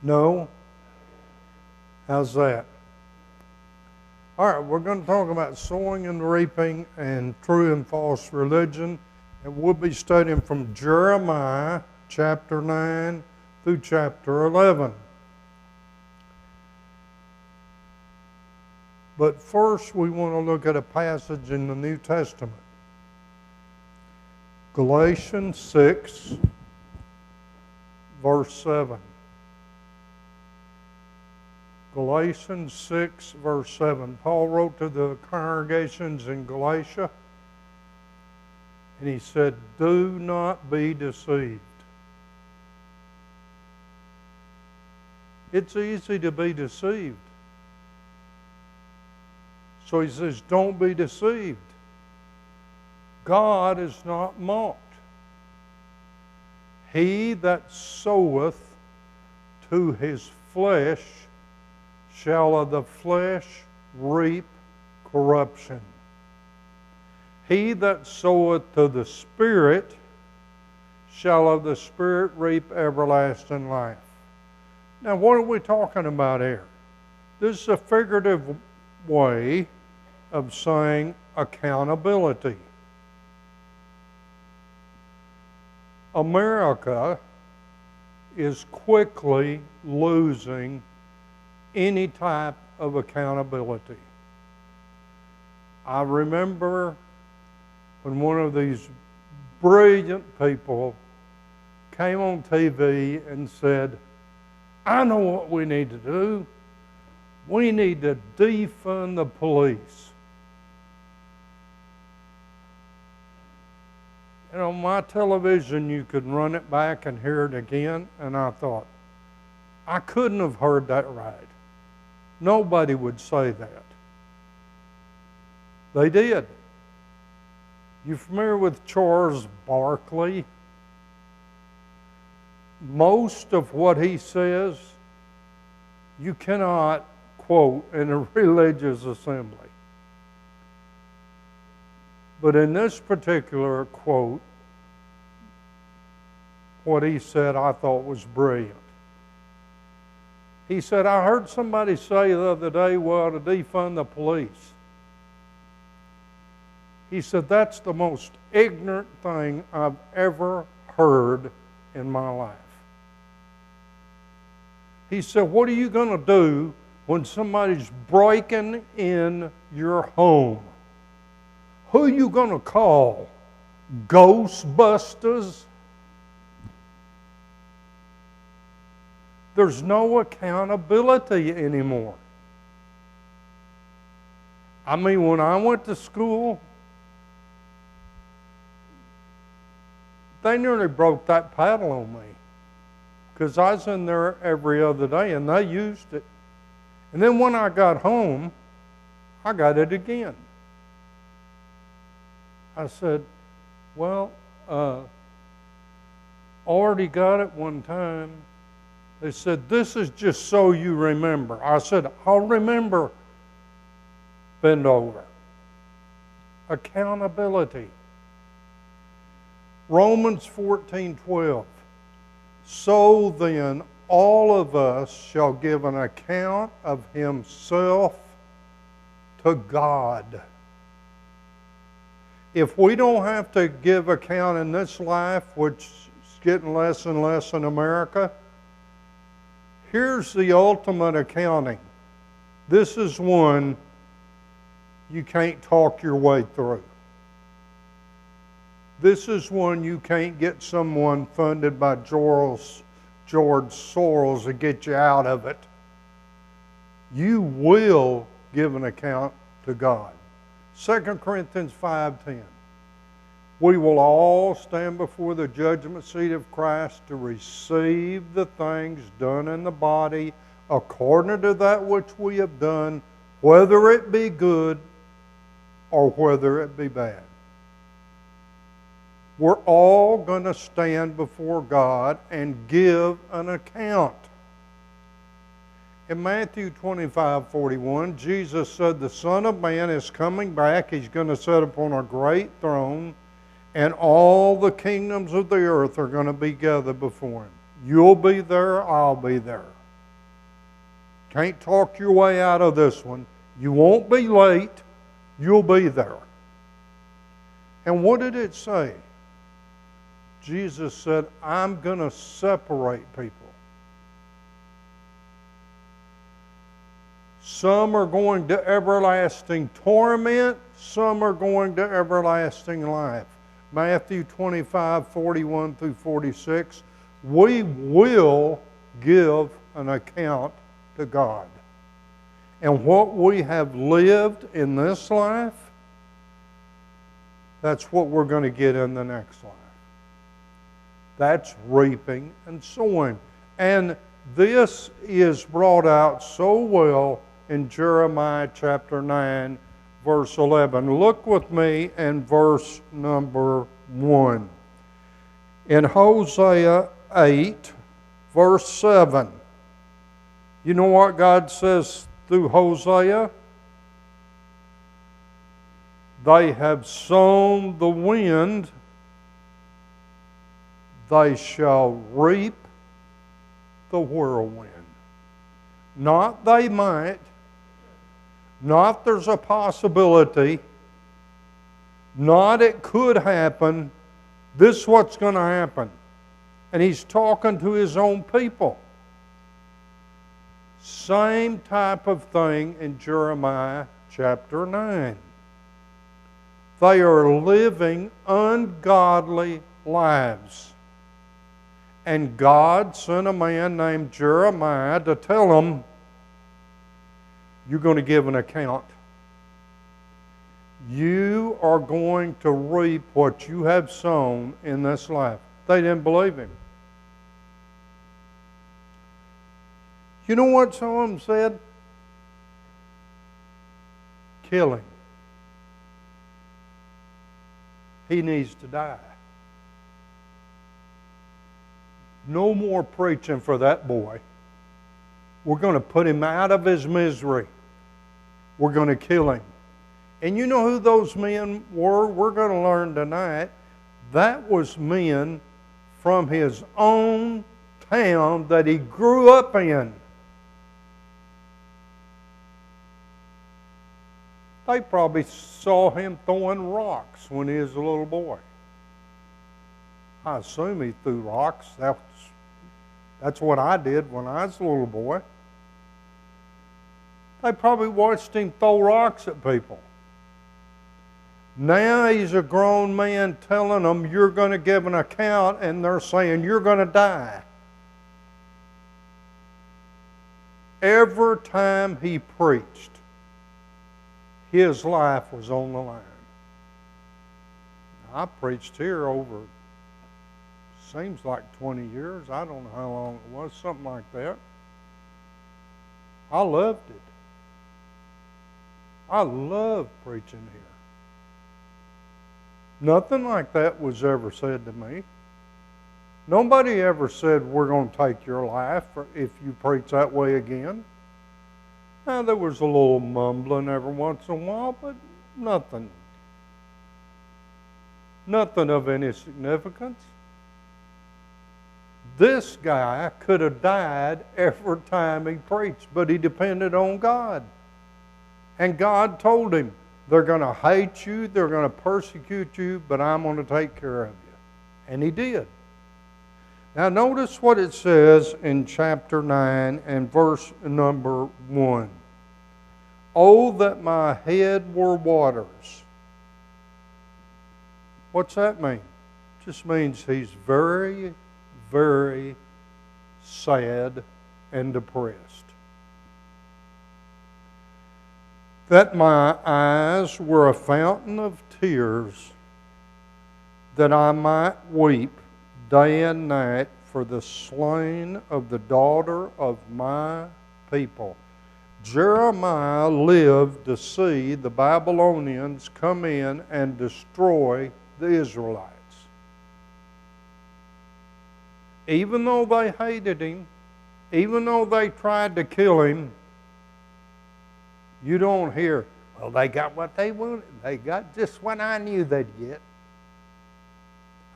No? How's that? All right, we're going to talk about sowing and reaping and true and false religion. And we'll be studying from Jeremiah chapter 9 through chapter 11. But first, we want to look at a passage in the New Testament. Galatians 6, verse 7. Galatians 6, verse 7. Paul wrote to the congregations in Galatia, and he said, "Do not be deceived." It's easy to be deceived. So he says, don't be deceived. God is not mocked. He that soweth to his flesh shall of the flesh reap corruption. He that soweth to the Spirit shall of the Spirit reap everlasting life. Now, what are we talking about here? This is a figurative way of saying accountability. America is quickly losing any type of accountability. I remember when one of these brilliant people came on TV and said, "I know what we need to do. We need to defund the police." And on my television, you could run it back and hear it again, and I thought, I couldn't have heard that right. Nobody would say that. They did. You familiar with Charles Barkley? Most of what he says, you cannot quote in a religious assembly. But in this particular quote, what he said I thought was brilliant. He said, "I heard somebody say the other day, we ought to defund the police." He said, "That's the most ignorant thing I've ever heard in my life." He said, "What are you going to do when somebody's breaking in your home? Who are you going to call? Ghostbusters?" There's no accountability anymore. I mean, when I went to school, they nearly broke that paddle on me because I was in there every other day and they used it. And then when I got home, I got it again. I said, "Well, already got it one time." They said, "This is just so you remember." I said, "I'll remember." Bend over. Accountability. Romans 14:12. "So then all of us shall give an account of himself to God." If we don't have to give account in this life, which is getting less and less in America, here's the ultimate accounting. This is one you can't talk your way through. This is one you can't get someone funded by George Soros to get you out of it. You will give an account to God. 2 Corinthians 5:10. "We will all stand before the judgment seat of Christ to receive the things done in the body according to that which we have done, whether it be good or whether it be bad." We're all going to stand before God and give an account. In Matthew 25:41, Jesus said, "The Son of Man is coming back. He's going to sit upon a great throne, and all the kingdoms of the earth are going to be gathered before him." You'll be there, I'll be there. can't talk your way out of this one. You won't be late. You'll be there. And what did it say? Jesus said, I'm going to separate people. Some are going to everlasting torment. Some are going to everlasting life. Matthew 25, 41 through 46. We will give an account to God. And what we have lived in this life, that's what we're going to get in the next life. That's reaping and sowing. And this is brought out so well in Jeremiah chapter 9, verse 11. Look with me in verse number 1. In Hosea 8, verse 7. You know what God says through Hosea? They have sown the wind, they shall reap the whirlwind. Not they might, not there's a possibility, not it could happen. This is what's going to happen. And he's talking to his own people. Same type of thing in Jeremiah chapter 9. They are living ungodly lives. And God sent a man named Jeremiah to tell them, you're going to give an account. You are going to reap what you have sown in this life. They didn't believe him. You know what some of them said? Kill him. He needs to die. No more preaching for that boy. We're going to put him out of his misery. We're going to kill him. And you know who those men were? We're going to learn tonight. That was men from his own town that he grew up in. They probably saw him throwing rocks when he was a little boy. I assume he threw rocks. That's what I did when I was a little boy. They probably watched him throw rocks at people. Now he's a grown man telling them, you're going to give an account, and they're saying, you're going to die. Every time he preached, his life was on the line. I preached here over, seems like 20 years. I don't know how long it was, something like that. I loved it. I loved preaching here. Nothing like that was ever said to me. Nobody ever said, we're going to take your life if you preach that way again. Now, there was a little mumbling every once in a while, but nothing. Nothing of any significance. This guy could have died every time he preached, but he depended on God. And God told him, they're going to hate you, they're going to persecute you, but I'm going to take care of you. And he did. Now notice what it says in chapter 9 and verse number 1. Oh, that my head were waters. What's that mean? It just means he's very, very sad and depressed. That my eyes were a fountain of tears, that I might weep day and night for the slain of the daughter of my people. Jeremiah lived to see the Babylonians come in and destroy the Israelites. Even though they hated him, even though they tried to kill him, you don't hear, well, they got what they wanted. They got just what I knew they'd get.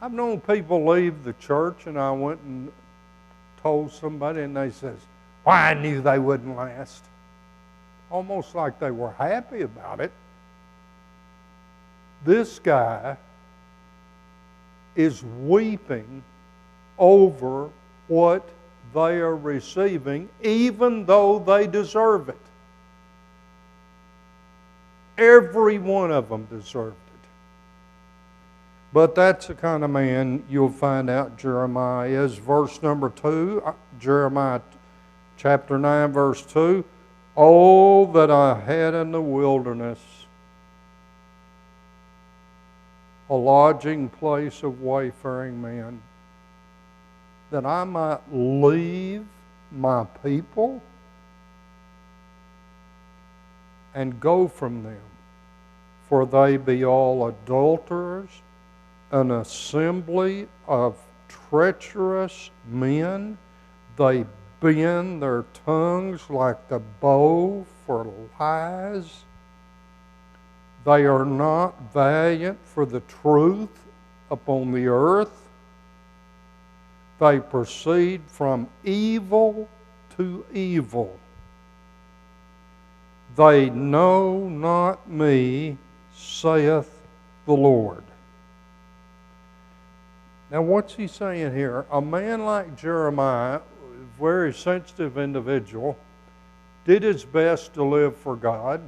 I've known people leave the church, and I went and told somebody, and they says, Well, I knew they wouldn't last. Almost like they were happy about it. This guy is weeping over what they are receiving, even though they deserve it. Every one of them deserved it. But that's the kind of man you'll find out Jeremiah is. Verse number 2, Jeremiah chapter 9, verse 2. Oh, that I had in the wilderness a lodging place of wayfaring men, that I might leave my people and go from them. For they be all adulterers, an assembly of treacherous men. They bend their tongues like the bow for lies. They are not valiant for the truth upon the earth. They proceed from evil to evil. They know not me, saith the Lord. Now what's he saying here? A man like Jeremiah, a very sensitive individual, did his best to live for God.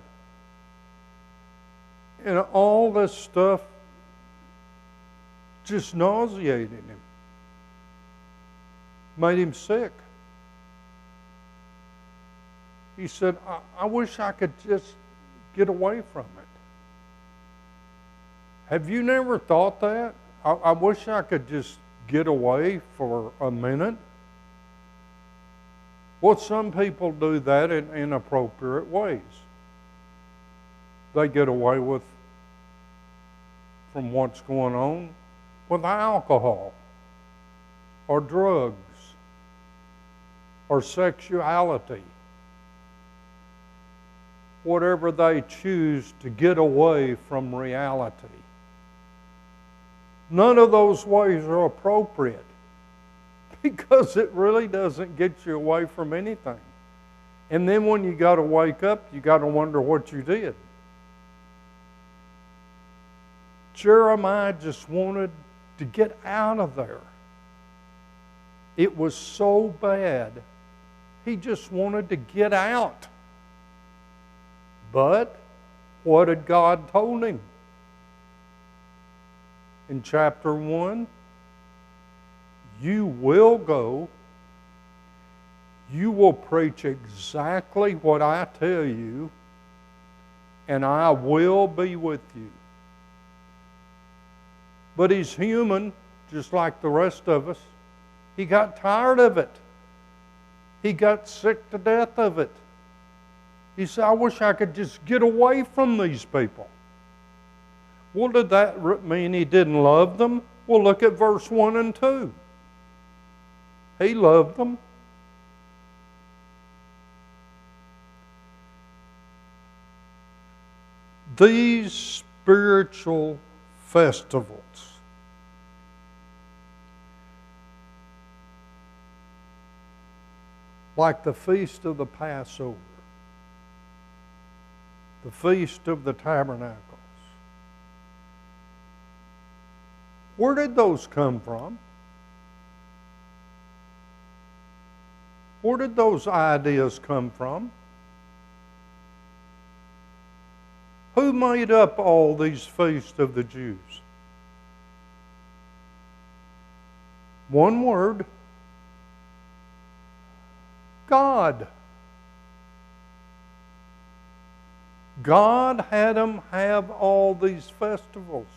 And all this stuff just nauseated him. Made him sick. He said, I wish I could just get away from it. Have you never thought that? I wish I could just get away for a minute. Well, some people do that in inappropriate ways. They get away from what's going on with alcohol or drugs or sexuality. Whatever they choose to get away from reality. None of those ways are appropriate because it really doesn't get you away from anything. And then when you got to wake up, you got to wonder what you did. Jeremiah just wanted to get out of there. It was so bad, he just wanted to get out. But what had God told him? In chapter 1, you will go, you will preach exactly what I tell you, and I will be with you. But he's human, just like the rest of us. He got tired of it. He got sick to death of it. He said, I wish I could just get away from these people. Well, did that mean he didn't love them? Well, look at verse 1 and 2. He loved them. These spiritual festivals, like the Feast of the Passover, the Feast of the Tabernacles, where did those come from? Where did those ideas come from? Who made up all these feasts of the Jews? One word. God. God had them have all these festivals.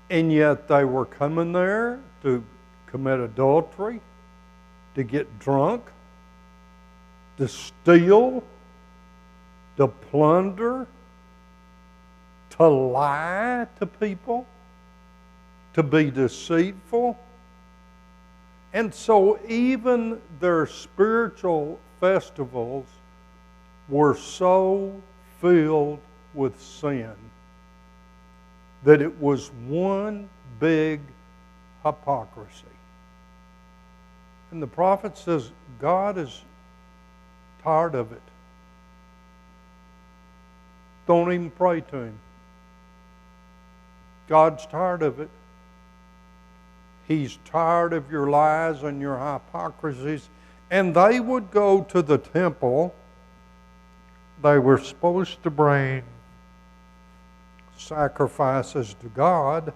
And yet they were coming there to commit adultery, to get drunk, to steal, to plunder, to lie to people, to be deceitful. And so even their spiritual festivals were so filled with sin that it was one big hypocrisy. And the prophet says, God is tired of it. Don't even pray to Him. God's tired of it. He's tired of your lies and your hypocrisies. And they would go to the temple. They were supposed to bring sacrifices to God.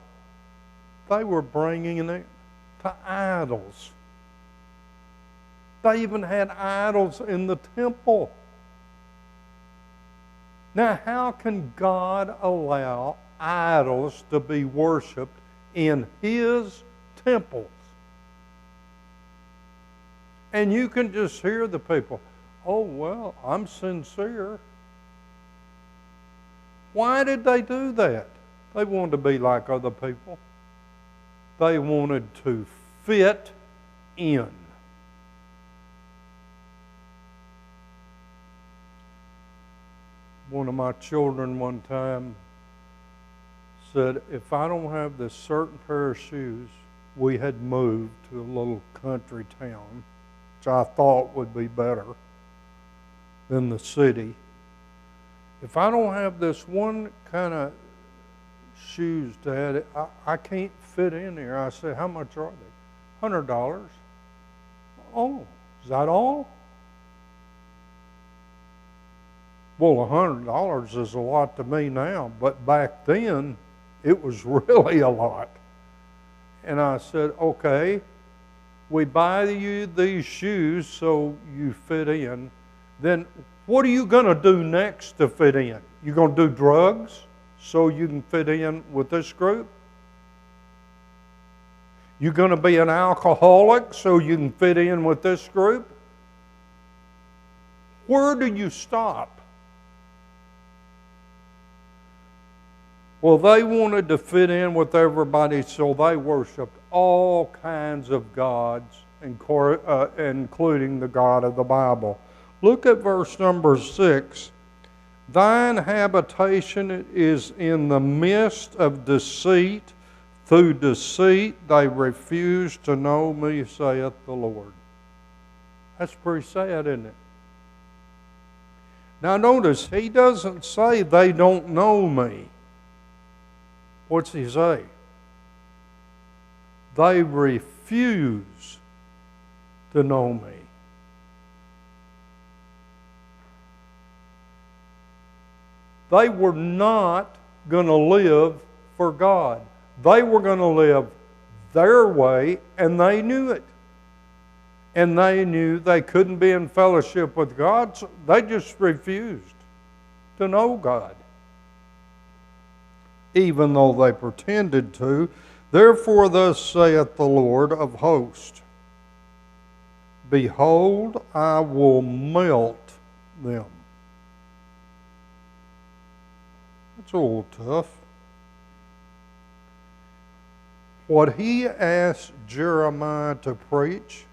They were bringing it to idols. They even had idols in the temple. Now, how can God allow idols to be worshipped in His temples? And you can just hear the people, oh, well, I'm sincere. Why did they do that? They wanted to be like other people. They wanted to fit in. One of my children one time said, if I don't have this certain pair of shoes, we had moved to a little country town, which I thought would be better than the city. If I don't have this one kind of shoes, Dad, I can't fit in here. I said, how much are they? $100. Oh, is that all? Well, $100 is a lot to me now, but back then, it was really a lot. And I said, okay, we buy you these shoes so you fit in. Then what are you going to do next to fit in? You going to do drugs so you can fit in with this group? You going to be an alcoholic so you can fit in with this group? Where do you stop? Well, they wanted to fit in with everybody, so they worshiped all kinds of gods, including the God of the Bible. Look at verse number 6. Thine habitation is in the midst of deceit. Through deceit they refuse to know me, saith the Lord. That's pretty sad, isn't it? Now notice, he doesn't say they don't know me. What's he say? They refuse to know me. They were not going to live for God. They were going to live their way, and they knew it. And they knew they couldn't be in fellowship with God, so they just refused to know God, even though they pretended to. Therefore thus saith the Lord of hosts, behold, I will melt them. That's a little tough. What he asked Jeremiah to preach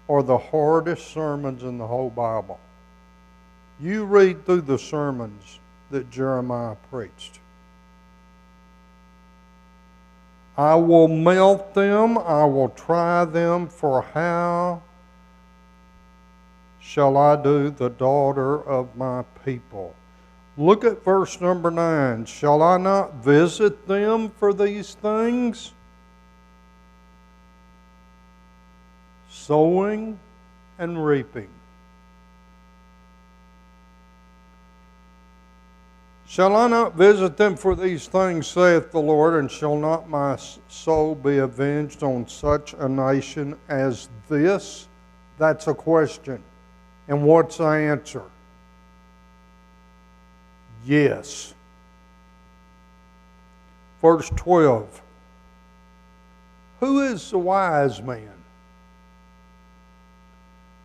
are the hardest sermons in the whole Bible. You read through the sermons that Jeremiah preached. I will melt them, I will try them, for how shall I do the daughter of my people? Look at verse number 9. Shall I not visit them for these things? Sowing and reaping. Shall I not visit them for these things, saith the Lord, and shall not my soul be avenged on such a nation as this? That's a question. And what's the answer? Yes. Verse 12. Who is the wise man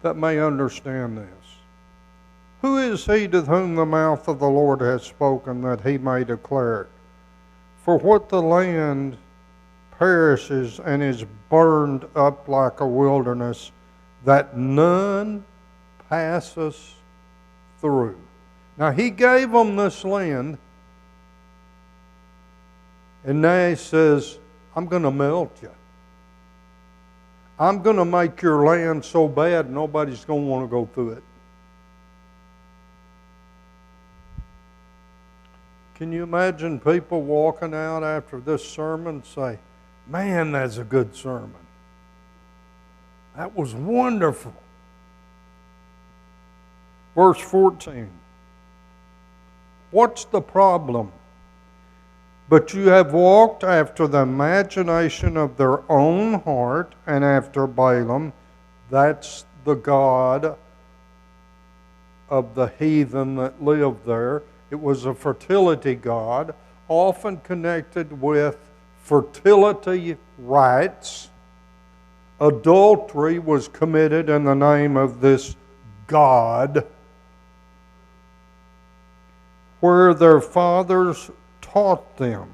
that may understand this? Who is he to whom the mouth of the Lord has spoken, that he may declare it? For what the land perishes and is burned up like a wilderness, that none passes through. Now he gave them this land, and now he says, I'm going to melt you. I'm going to make your land so bad nobody's going to want to go through it. Can you imagine people walking out after this sermon and say, man, that's a good sermon. That was wonderful. Verse 14. What's the problem? But you have walked after the imagination of their own heart and after Balaam. That's the god of the heathen that lived there. It was a fertility god, often connected with fertility rites. Adultery was committed in the name of this god, where their fathers taught them.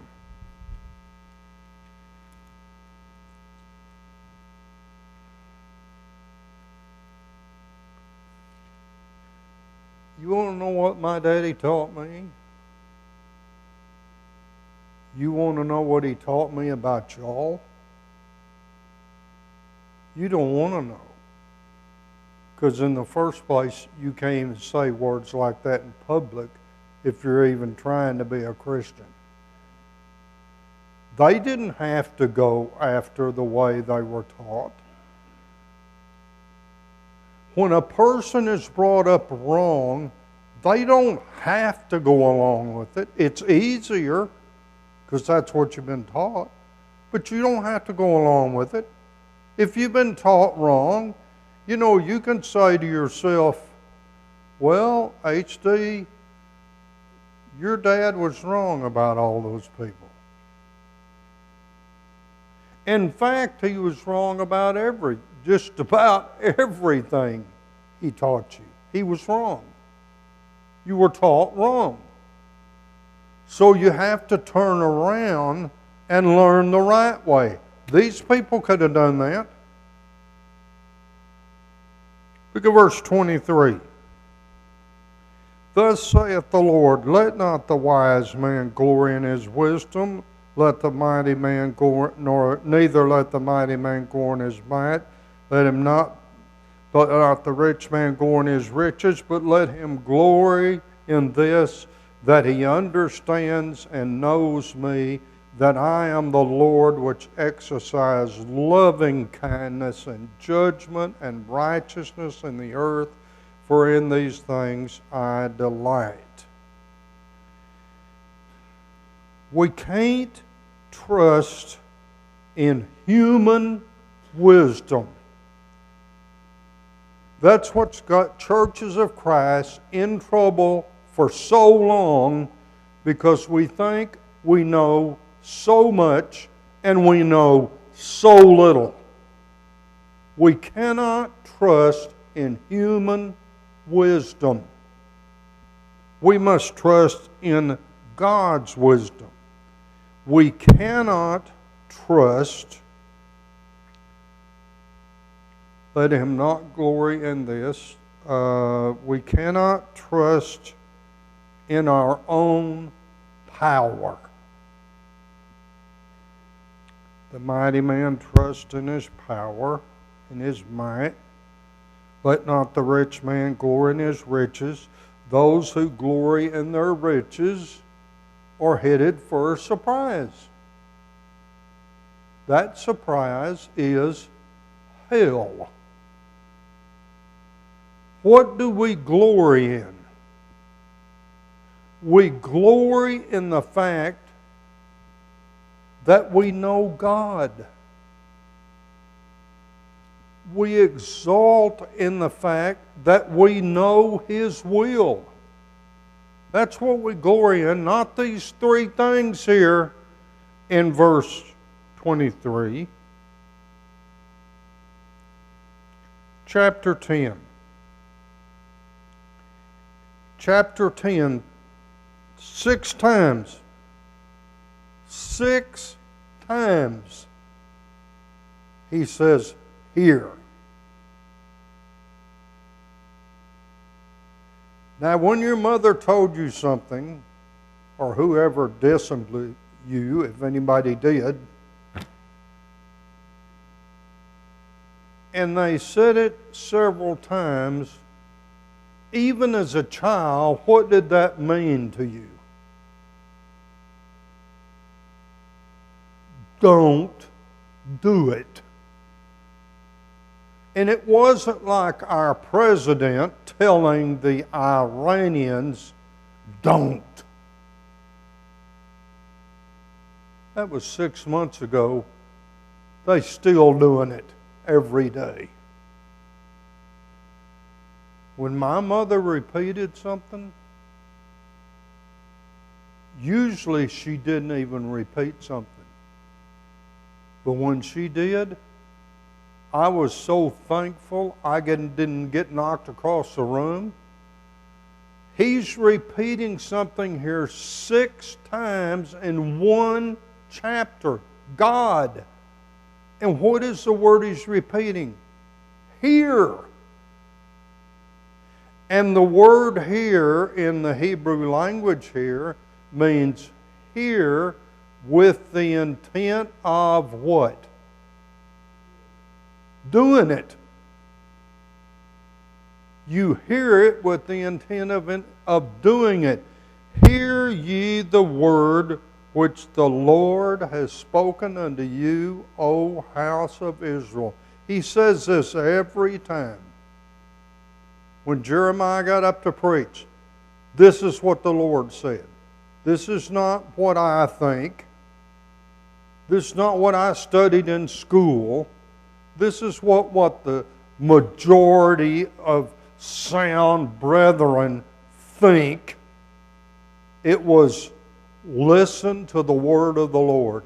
You want to know what my daddy taught me? You want to know what he taught me about y'all? You don't want to know. Because in the first place, you can't even say words like that in public if you're even trying to be a Christian. They didn't have to go after the way they were taught. When a person is brought up wrong, they don't have to go along with it. It's easier because that's what you've been taught, but you don't have to go along with it. If you've been taught wrong, you know, you can say to yourself, well, HD, your dad was wrong about all those people. In fact, he was wrong about just about everything he taught you. He was wrong. You were taught wrong. So you have to turn around and learn the right way. These people could have done that. Look at verse 23. Thus saith the Lord, let not the wise man glory in his wisdom, let the mighty man glory, neither let the mighty man glory in his might, let not the rich man glory in his riches, but let him glory in this, that he understands and knows me, that I am the Lord which exercise loving kindness and judgment and righteousness in the earth, for in these things I delight. We can't trust in human wisdom. That's what's got churches of Christ in trouble for so long, because we think we know so much and we know so little. We cannot trust in human wisdom. We must trust in God's wisdom. We cannot trust, let him not glory in this, we cannot trust in our own power. The mighty man trusts in his power, in his might. Let not the rich man glory in his riches. Those who glory in their riches are headed for a surprise. That surprise is hell. What do we glory in? We glory in the fact that we know God. We exalt in the fact that we know His will. That's what we glory in, not these three things here in verse 23. Chapter 10. Chapter 10, 6 times. 6 times he says, here. Now, when your mother told you something, or whoever disciplined you, if anybody did, And they said it several times. Even as a child, what did that mean to you? Don't do it. And it wasn't like our president telling the Iranians, don't. That was 6 months ago. They're still doing it every day. When my mother repeated something, usually she didn't even repeat something. But when she did, I was so thankful I didn't get knocked across the room. He's repeating something here 6 times in one chapter. God. And what is the word he's repeating? Hear. And the word here in the Hebrew language here means hear with the intent of what? Doing it. You hear it with the intent of doing it. Hear ye the word which the Lord has spoken unto you, O house of Israel. He says this every time. When Jeremiah got up to preach, this is what the Lord said. This is not what I think. This is not what I studied in school. This is what the majority of sound brethren think. It was, listen to the word of the Lord.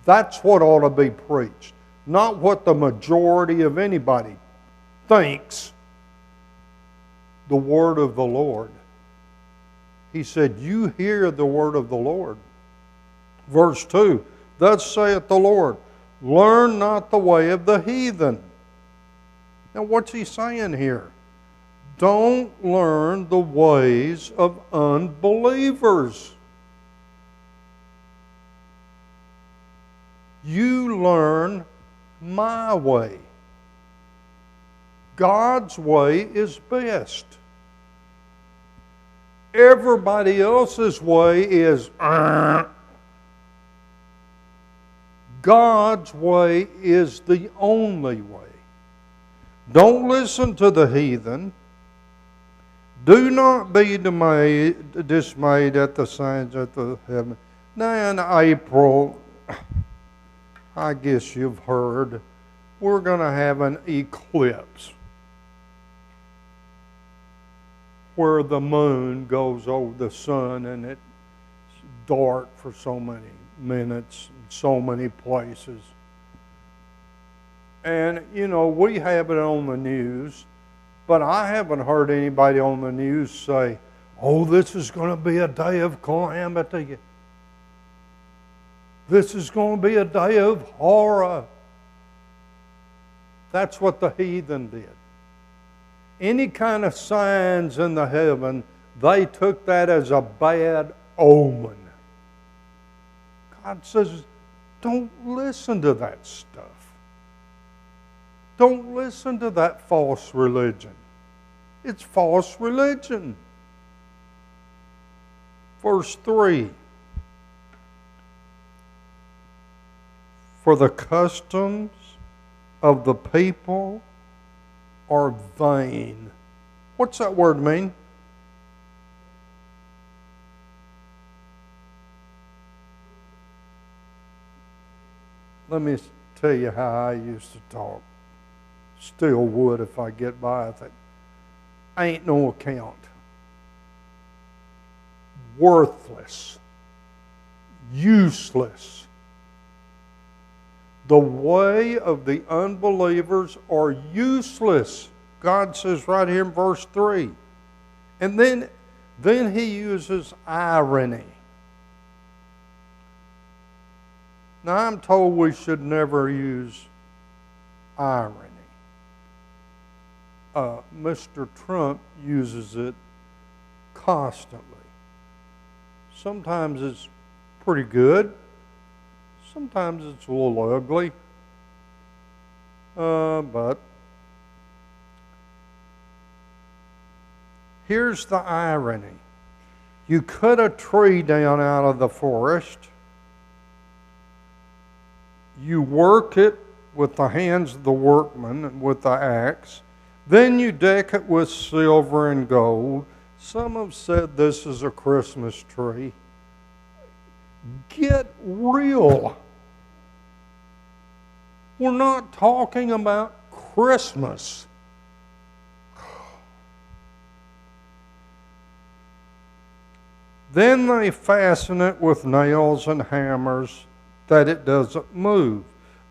That's what ought to be preached, not what the majority of anybody thinks. The word of the Lord. He said, you hear the word of the Lord. Verse 2, thus saith the Lord, learn not the way of the heathen. Now what's he saying here? Don't learn the ways of unbelievers. You learn my way. God's way is best. Everybody else's way is God's way is the only way. Don't listen to the heathen. Do not be dismayed at the signs of the heaven. Now in April, I guess you've heard, we're going to have an eclipse where the moon goes over the sun and it's dark for so many minutes, so many places. And, you know, we have it on the news, but I haven't heard anybody on the news say, oh, this is going to be a day of calamity. This is going to be a day of horror. That's what the heathen did. Any kind of signs in the heaven, they took that as a bad omen. God says, don't listen to that stuff. Don't listen to that false religion. It's false religion. Verse 3. For the customs of the people are vain. What's that word mean? Let me tell you how I used to talk. Still would if I get by with it. Ain't no account. Worthless. Useless. The way of the unbelievers are useless. God says right here in verse 3. And then he uses irony. Now I'm told we should never use irony. Mr. Trump uses it constantly. Sometimes it's pretty good. Sometimes it's a little ugly. But Here's the irony. You cut a tree down out of the forest. You work it with the hands of the workman and with the axe. Then you deck it with silver and gold. Some have said this is a Christmas tree. Get real. We're not talking about Christmas. Then they fasten it with nails and hammers that it doesn't move.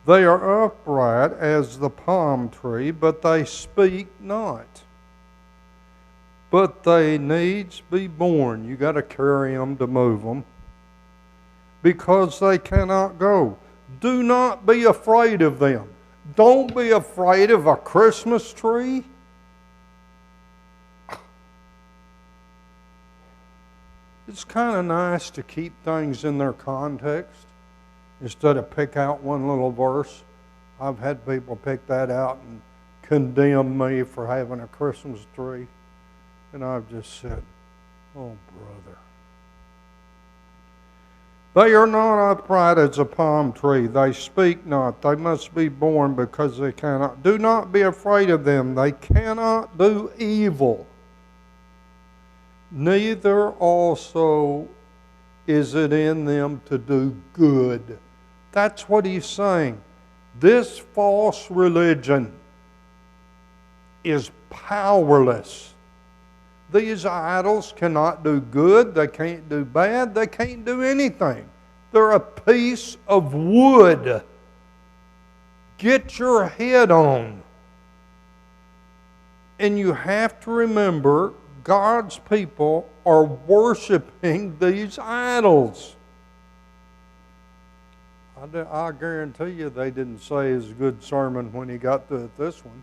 They are upright as the palm tree, but they speak not. But they needs be born. You got to carry them to move them, because they cannot go. Do not be afraid of them. Don't be afraid of a Christmas tree. It's kind of nice to keep things in their context instead of pick out one little verse. I've had people pick that out and condemn me for having a Christmas tree. And I've just said, oh, brother. They are not upright as a palm tree. They speak not. They must be born because they cannot. Do not be afraid of them. They cannot do evil. Neither also is it in them to do good. That's what he's saying. This false religion is powerless. These idols cannot do good. They can't do bad. They can't do anything. They're a piece of wood. Get your head on. And you have to remember, God's people are worshiping these idols. I guarantee you they didn't say his good sermon when he got to this one.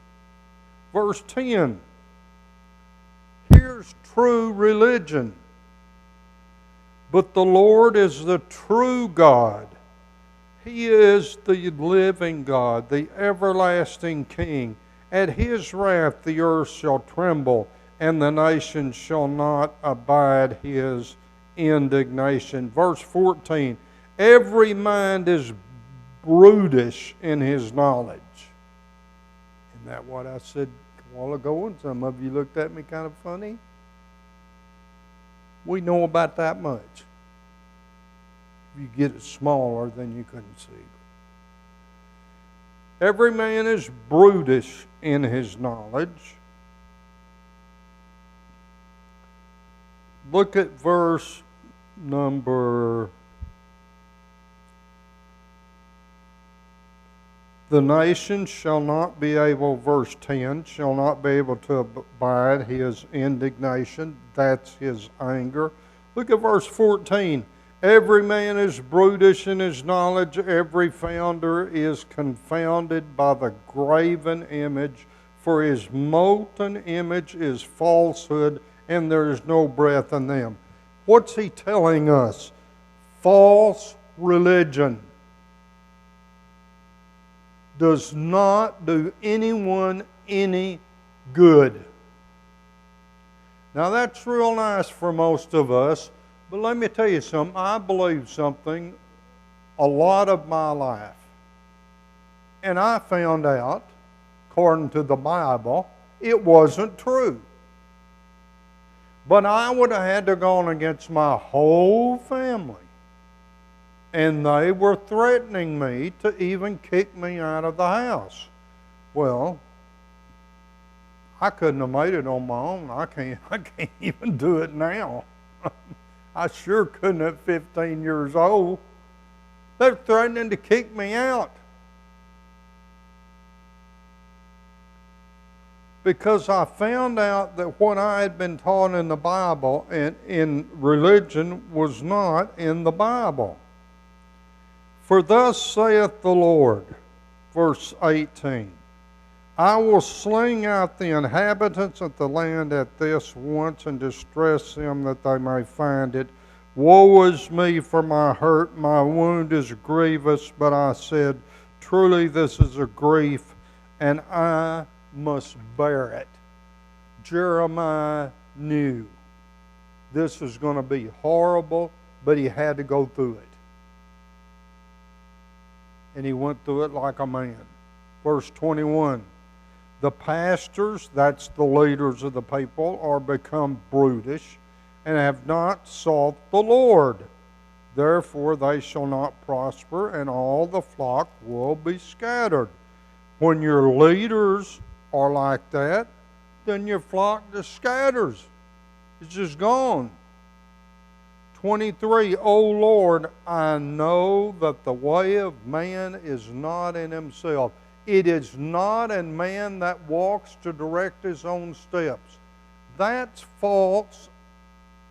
Verse 10. Here's true religion. But the Lord is the true God. He is the living God, the everlasting King. At his wrath the earth shall tremble, and the nations shall not abide his indignation. Verse 14, every mind is brutish in his knowledge. Isn't that what I said a while ago? And some of you looked at me kind of funny. We know about that much. If you get it smaller, then you couldn't see. Every man is brutish in his knowledge. Look at verse number... The nation shall not be able, verse 10, shall not be able to abide his indignation. That's his anger. Look at verse 14. Every man is brutish in his knowledge. Every founder is confounded by the graven image. For his molten image is falsehood, and there is no breath in them. What's he telling us? False religion does not do anyone any good. Now that's real nice for most of us, but let me tell you something. I believed something a lot of my life. And I found out, according to the Bible, it wasn't true. But I would have had to go against my whole family. And they were threatening me to even kick me out of the house. Well, I couldn't have made it on my own. I can't even do it now. I sure couldn't at 15 years old. They're threatening to kick me out. Because I found out that what I had been taught in the Bible and in religion was not in the Bible. For thus saith the Lord, verse 18, I will sling out the inhabitants of the land at this once and distress them that they may find it. Woe is me for my hurt, my wound is grievous, but I said, truly this is a grief, and I must bear it. Jeremiah knew this was going to be horrible, but he had to go through it. And he went through it like a man. Verse 21, the pastors, that's the leaders of the people, are become brutish and have not sought the Lord. Therefore they shall not prosper, and all the flock will be scattered. When your leaders are like that, then your flock just scatters. It's just gone. 23, O Lord, I know that the way of man is not in himself. It is not in man that walks to direct his own steps. That's false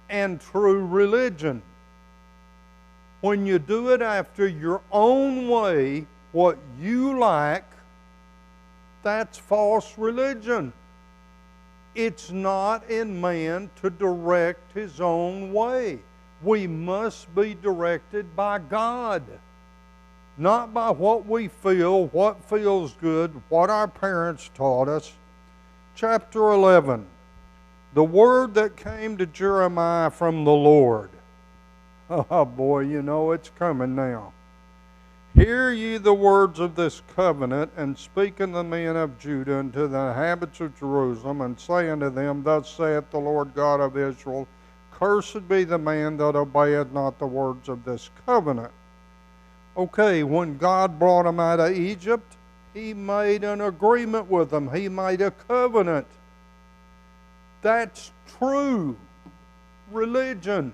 and true religion. When you do it after your own way, what you like, that's false religion. It's not in man to direct his own way. We must be directed by God, not by what we feel, what feels good, what our parents taught us. Chapter 11, the word that came to Jeremiah from the Lord. Oh boy, you know it's coming now. Hear ye the words of this covenant, and speak unto the men of Judah and to the inhabitants of Jerusalem, and say unto them, Thus saith the Lord God of Israel, Cursed be the man that obeyeth not the words of this covenant. Okay, when God brought them out of Egypt, He made an agreement with them. He made a covenant. That's true religion.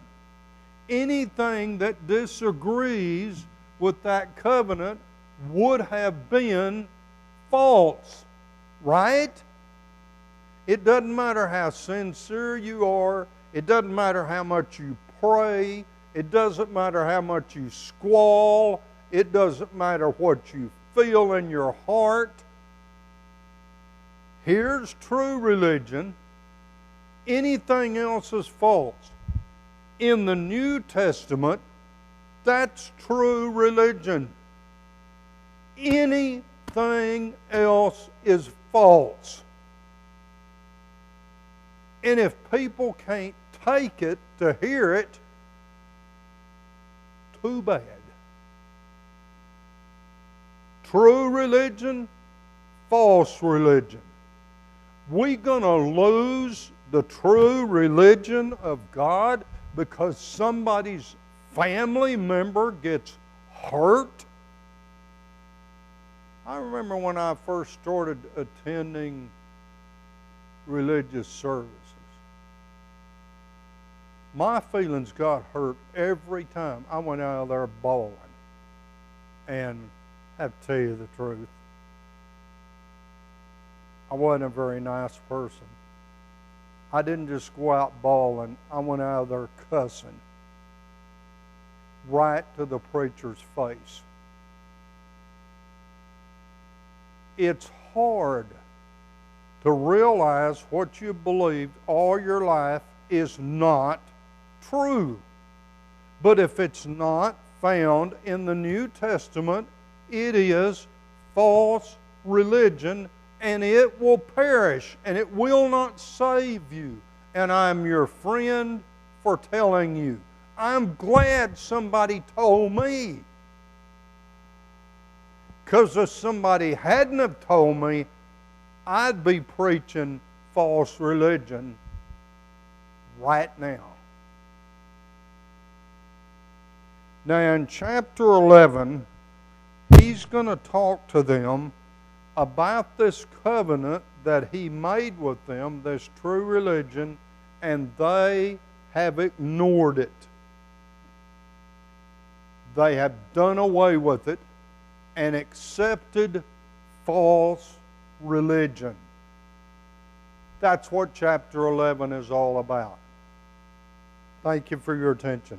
Anything that disagrees with that covenant would have been false, right? It doesn't matter how sincere you are. It doesn't matter how much you pray. It doesn't matter how much you squall. It doesn't matter what you feel in your heart. Here's true religion. Anything else is false. In the New Testament, that's true religion. Anything else is false. And if people can't take it to hear it, too bad. True religion, false religion. We're going to lose the true religion of God because somebody's family member gets hurt. I remember when I first started attending religious services, my feelings got hurt every time I went out of there bawling. And I have to tell you the truth, I wasn't a very nice person. I didn't just go out bawling. I went out of there cussing right to the preacher's face. It's hard to realize what you believed all your life is not true. But if it's not found in the New Testament, it is false religion, and it will perish, and it will not save you. And I'm your friend for telling you. I'm glad somebody told me. Because if somebody hadn't have told me, I'd be preaching false religion right now. Now in chapter 11, he's going to talk to them about this covenant that he made with them, this true religion, and they have ignored it. They have done away with it and accepted false religion. That's what chapter 11 is all about. Thank you for your attention.